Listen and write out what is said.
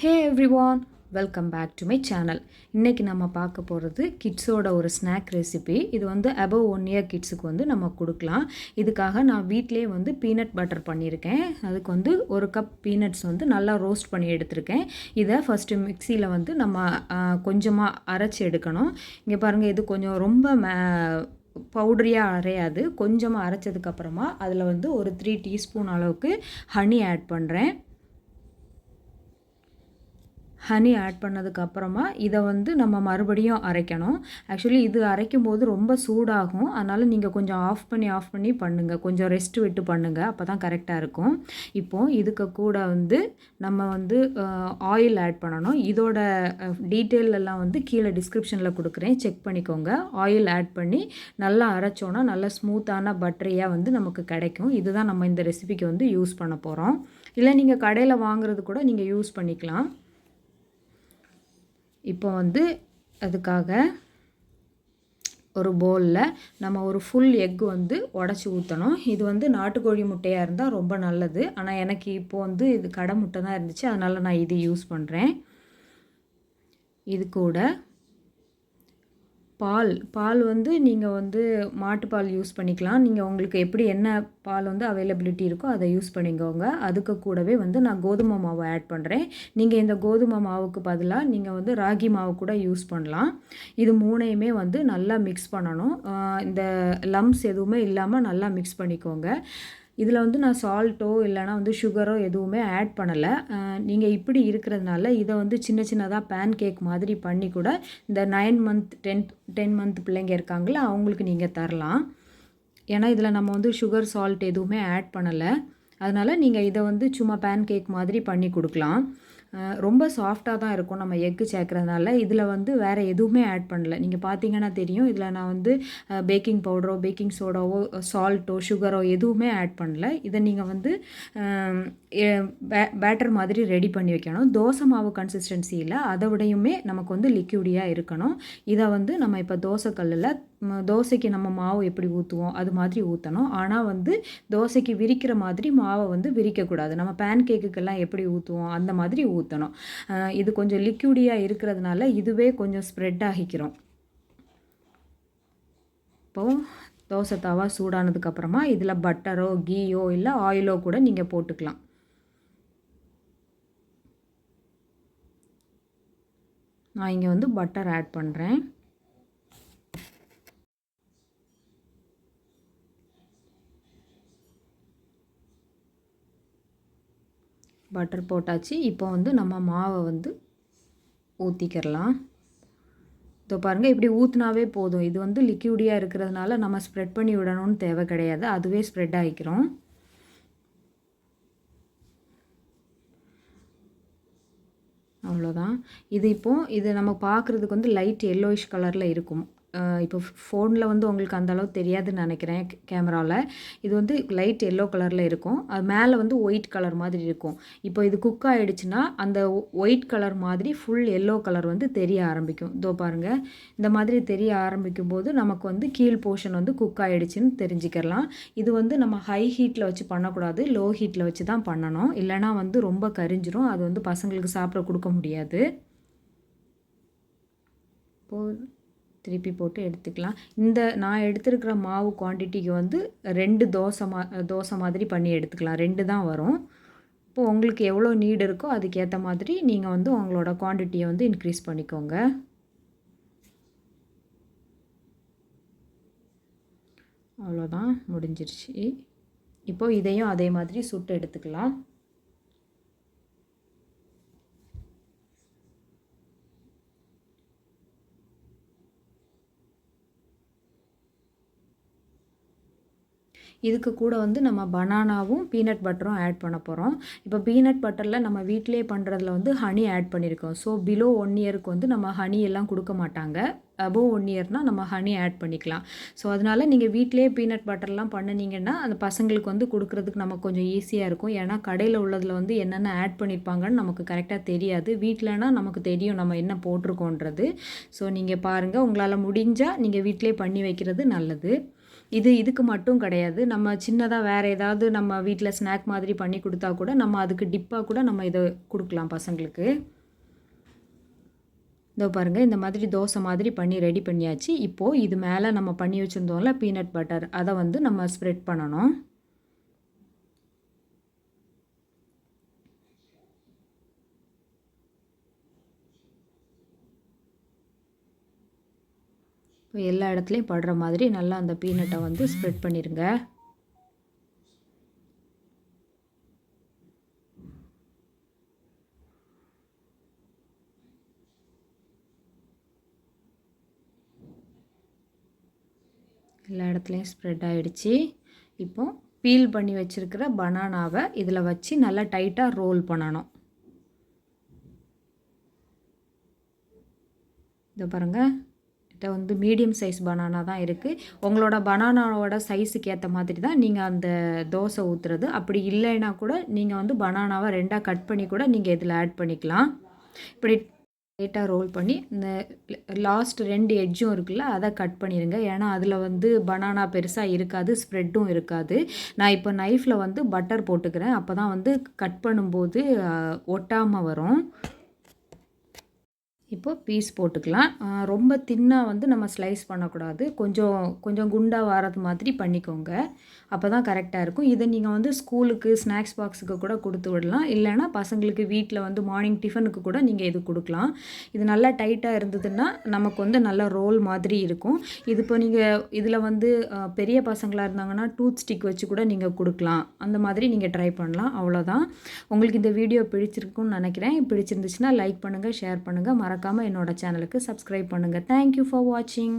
Hey everyone, welcome back to my channel. இன்றைக்கி நம்ம பார்க்க போகிறது கிட்ஸோட ஒரு ஸ்நாக் ரெசிபி. இது வந்து அபவ் 1 இயர் கிட்ஸுக்கு வந்து நம்ம கொடுக்கலாம். இதுக்காக நான் வீட்டிலே வந்து பீனட் பட்டர் பண்ணியிருக்கேன். அதுக்கு வந்து 1 கப் பீனட்ஸ் வந்து நல்லா ரோஸ்ட் பண்ணி எடுத்திருக்கேன். இதை ஃபஸ்ட்டு மிக்சியில் வந்து நம்ம கொஞ்சமாக அரைச்சி எடுக்கணும். இங்கே பாருங்கள், இது கொஞ்சம் ரொம்ப பவுடரியாக அரையாது. கொஞ்சமாக அரைச்சதுக்கப்புறமா அதில் வந்து ஒரு 3 டீஸ்பூன் அளவுக்கு ஹனி ஆட் பண்ணுறேன். ஹனி ஆட் பண்ணதுக்கப்புறமா இதை வந்து நம்ம மறுபடியும் அரைக்கணும். ஆக்சுவலி இது அரைக்கும் போது ரொம்ப சூடாகும். அதனால் நீங்கள் கொஞ்சம் ஆஃப் பண்ணி பண்ணுங்கள். கொஞ்சம் ரெஸ்ட் விட்டு பண்ணுங்கள். அப்போ தான் கரெக்டாக இருக்கும். இப்போது இதுக்கு கூட வந்து நம்ம வந்து ஆயில் ஆட் பண்ணணும். இதோட டீட்டெயில் எல்லாம் வந்து கீழே டிஸ்கிரிப்ஷனில் கொடுக்குறேன், செக் பண்ணிக்கோங்க. ஆயில் ஆட் பண்ணி நல்லா அரைச்சோன்னா நல்ல ஸ்மூத்தான பட்டரியாக வந்து நமக்கு கிடைக்கும். இதுதான் நம்ம இந்த ரெசிபிக்கு வந்து யூஸ் பண்ண போகிறோம். இல்லை நீங்கள் கடையில் வாங்குறது கூட நீங்கள் யூஸ் பண்ணிக்கலாம். இப்போ வந்து அதுக்காக ஒரு பவுலில் நம்ம ஒரு ஃபுல் எக் வந்து உடச்சி ஊற்றணும். இது வந்து நாட்டுக்கோழி முட்டையாக இருந்தால் ரொம்ப நல்லது. ஆனால் எனக்கு இப்போது வந்து இது கடை முட்டை தான் இருந்துச்சு, அதனால் நான் இது யூஸ் பண்ணுறேன். இது கூட பால் வந்து நீங்கள் வந்து மாட்டுப்பால் யூஸ் பண்ணிக்கலாம். நீங்கள் உங்களுக்கு எப்படி என்ன பால் வந்து அவைலபிலிட்டி இருக்கோ அதை யூஸ் பண்ணிக்கோங்க. அதுக்கு கூடவே வந்து நான் கோதுமை மாவு ஆட் பண்ணுறேன். நீங்கள் இந்த கோதுமை மாவுக்கு பதிலாக நீங்கள் வந்து ராகி மாவு கூட யூஸ் பண்ணலாம். இது மூணையுமே வந்து நல்லா மிக்ஸ் பண்ணணும். இந்த லம்ஸ் எதுவுமே இல்லாமல் நல்லா மிக்ஸ் பண்ணிக்கோங்க. இதில் வந்து நான் சால்ட்டோ இல்லைனா வந்து சுகரோ எதுவுமே ஆட் பண்ணலை. நீங்கள் இப்படி இருக்கிறதுனால இதை வந்து சின்ன சின்னதாக பேன் கேக் மாதிரி பண்ணி கூட இந்த 9 மந்த் 10 மந்த் பிள்ளைங்க இருக்காங்களா அவங்களுக்கு நீங்கள் தரலாம். ஏன்னா இதில் நம்ம வந்து சுகர் சால்ட் எதுவுமே ஆட் பண்ணலை. அதனால் நீங்கள் இதை வந்து சும்மா பேன் கேக் மாதிரி பண்ணி கொடுக்கலாம். ரொம்ப சாஃப்டாக தான் இருக்கும் நம்ம எக்கு சேர்க்குறதுனால. இதில் வந்து வேறு எதுவுமே ஆட் பண்ணல. நீங்கள் பார்த்தீங்கன்னா தெரியும், இதில் நான் வந்து பேக்கிங் பவுடரோ பேக்கிங் சோடாவோ சால்ட்டோ சுகரோ எதுவுமே ஆட் பண்ணல. இதை நீங்கள் வந்து பேட்டர் மாதிரி ரெடி பண்ணி வைக்கணும். தோசை மாவு கன்சிஸ்டன்சியில் அதை விடையுமே நமக்கு வந்து லிக்யூடியாக இருக்கணும். இதை வந்து நம்ம இப்போ தோசைக்கல்லில் தோசைக்கு நம்ம மாவு எப்படி ஊற்றுவோம் அது மாதிரி ஊற்றணும். ஆனால் வந்து தோசைக்கு விரிக்கிற மாதிரி மாவை வந்து விரிக்கக்கூடாது. நம்ம பேன் கேக்குக்கெல்லாம் எப்படி ஊற்றுவோம் அந்த மாதிரி ஊற்றணும். இது கொஞ்சம் லிக்யூடியாக இருக்கிறதுனால இதுவே கொஞ்சம் ஸ்ப்ரெட் ஆகிக்கிறோம். இப்போது தோசை தவா சூடானதுக்கப்புறமா இதில் பட்டரோ கீயோ இல்லை ஆயிலோ கூட நீங்கள் போட்டுக்கலாம். நான் இங்கே வந்து பட்டர் ஆட் பண்ணுறேன். பட்டர் போட்டாச்சு. இப்போ வந்து நம்ம மாவை வந்து ஊற்றிக்கிறலாம். இதோ பாருங்கள், இப்படி ஊற்றினாவே போதும். இது வந்து லிக்யூடியாக இருக்கிறதுனால நம்ம ஸ்ப்ரெட் பண்ணி விடணும்னு தேவை கிடையாது. அதுவே ஸ்ப்ரெட் ஆகிக்கிறோம். அவ்வளோதான். இது நம்ம பார்க்குறதுக்கு வந்து லைட் எல்லோயிஷ் கலரில் இருக்கும். இப்போ ஃபோனில் வந்து உங்களுக்கு அந்த அளவு தெரியாதுன்னு நினைக்கிறேன், கேமராவில். இது வந்து லைட் எல்லோ கலரில் இருக்கும். அது மேலே வந்து ஒயிட் கலர் மாதிரி இருக்கும். இப்போ இது குக் ஆகிடுச்சுன்னா அந்த ஒயிட் கலர் மாதிரி ஃபுல் எல்லோ கலர் வந்து தெரிய ஆரம்பிக்கும். இதோ பாருங்கள், இந்த மாதிரி தெரிய ஆரம்பிக்கும் போது நமக்கு வந்து கீழ் போர்ஷன் வந்து குக் ஆகிடுச்சின்னு தெரிஞ்சுக்கலாம். இது வந்து நம்ம ஹை ஹீட்டில் வச்சு பண்ணக்கூடாது, லோ ஹீட்டில் வச்சு தான் பண்ணணும். இல்லைனா வந்து ரொம்ப கரிஞ்சிரும். அது வந்து பசங்களுக்கு சாப்பிட கொடுக்க முடியாது. இப்போது திருப்பி போட்டு எடுத்துக்கலாம். இந்த நான் எடுத்துருக்கிற மாவு குவான்டிட்டிக்கு வந்து 2 தோசை மாதிரி பண்ணி எடுத்துக்கலாம். 2 தான் வரும். இப்போது உங்களுக்கு எவ்வளோ நீட் இருக்கோ அதுக்கேற்ற மாதிரி நீங்கள் வந்து உங்களோட குவான்டிட்டியை வந்து இன்க்ரீஸ் பண்ணிக்கோங்க. அவ்வளோதான், முடிஞ்சிருச்சு. இப்போது இதையும் அதே மாதிரி சுட்டு எடுத்துக்கலாம். இதுக்கு கூட வந்து நம்ம பனானாவும் பீனட் பட்டரும் ஆட் பண்ண போகிறோம். இப்போ பீனட் பட்டரில் நம்ம வீட்டிலே பண்ணுறதுல வந்து ஹனி ஆட் பண்ணியிருக்கோம். ஸோ பிலோ 1 இயருக்கு வந்து நம்ம ஹனி எல்லாம் கொடுக்க மாட்டாங்க. அபோவ் 1 இயர்னால் நம்ம ஹனி ஆட் பண்ணிக்கலாம். ஸோ அதனால் நீங்கள் வீட்டிலே பீனட் பட்டர்லாம் பண்ணினீங்கன்னா அந்த பசங்களுக்கு வந்து கொடுக்குறதுக்கு நமக்கு கொஞ்சம் ஈஸியாக இருக்கும். ஏன்னா கடையில் உள்ளதில் வந்து என்னென்ன ஆட் பண்ணியிருப்பாங்கன்னு நமக்கு கரெக்டாக தெரியாது. வீட்டிலனா நமக்கு தெரியும் நம்ம என்ன போட்டிருக்கோன்றது. ஸோ நீங்கள் பாருங்கள், உங்களால் முடிஞ்சால் நீங்கள் வீட்டிலே பண்ணி வைக்கிறது நல்லது. இதுக்கு மட்டும் கிடையாது. நம்ம சின்னதா வேறு ஏதாவது நம்ம வீட்டில் ஸ்நாக் மாதிரி பண்ணி கொடுத்தா கூட நம்ம அதுக்கு டிப்பாக கூட நம்ம இதை கொடுக்கலாம் பசங்களுக்கு. இதோ பாருங்கள், இந்த மாதிரி தோசை மாதிரி பண்ணி ரெடி பண்ணியாச்சு. இப்போது இது மேலே நம்ம பண்ணி வச்சுருந்தோம்ல பீனட் பட்டர், அதை வந்து நம்ம ஸ்ப்ரெட் பண்ணணும். எல்லா இடத்துலையும் படுற மாதிரி நல்லா அந்த பீனட்டை வந்து ஸ்ப்ரெட் பண்ணிடுங்க. எல்லா இடத்துலையும் ஸ்ப்ரெட் ஆகிடுச்சு. இப்போ பீல் பண்ணி வச்சுருக்கிற பனானாவை இதில் வச்சு நல்லா டைட்டாக ரோல் பண்ணணும். இதை பாருங்கள், இது வந்து மீடியம் சைஸ் பனானா தான் இருக்குது. உங்களோட பனானாவோட சைஸுக்கு ஏற்ற மாதிரி தான் நீங்கள் அந்த தோசை ஊற்றுறது. அப்படி இல்லைன்னா கூட நீங்கள் வந்து பனானாவை 2ஆக கட் பண்ணி கூட நீங்கள் இதில் ஆட் பண்ணிக்கலாம். இப்படி லைட்டாக ரோல் பண்ணி இந்த லாஸ்ட் 2 எட்ஜும் இருக்குல்ல, அதை கட் பண்ணிடுங்க. ஏன்னா அதில் வந்து பனானா பெருசாக இருக்காது, ஸ்ப்ரெட்டும் இருக்காது. நான் இப்போ நைஃப்பில் வந்து பட்டர் போட்டுக்கிறேன், அப்போ தான் வந்து கட் பண்ணும்போது ஒட்டாமல் வரும். இப்போ பீஸ் போட்டுக்கலாம். ரொம்ப தின்னாக வந்து நம்ம ஸ்லைஸ் பண்ணக்கூடாது. கொஞ்சம் குண்டாக வரது மாதிரி பண்ணிக்கோங்க. அப்போ தான் கரெக்டாக இருக்கும். இதை நீங்கள் வந்து ஸ்கூலுக்கு ஸ்நாக்ஸ் பாக்ஸுக்கு கூட கொடுத்து விடலாம். இல்லைனா பசங்களுக்கு வீட்டில் வந்து மார்னிங் டிஃபனுக்கு கூட நீங்கள் இது கொடுக்கலாம். இது நல்லா டைட்டாக இருந்ததுன்னா நமக்கு வந்து நல்லா ரோல் மாதிரி இருக்கும். இது இப்போ நீங்கள் இதில் வந்து பெரிய பசங்களாக இருந்தாங்கன்னா டூத் ஸ்டிக் வச்சு கூட நீங்கள் கொடுக்கலாம். அந்த மாதிரி நீங்கள் ட்ரை பண்ணலாம். அவ்வளோதான். உங்களுக்கு இந்த வீடியோ பிடிச்சிருக்குன்னு நினைக்கிறேன். பிடிச்சிருந்துச்சுன்னா லைக் பண்ணுங்கள், ஷேர் பண்ணுங்கள். மறக்காமல் என்னோட சேனலுக்கு சப்ஸ்கிரைப் பண்ணுங்கள். தேங்க்யூ ஃபார் வாட்சிங்.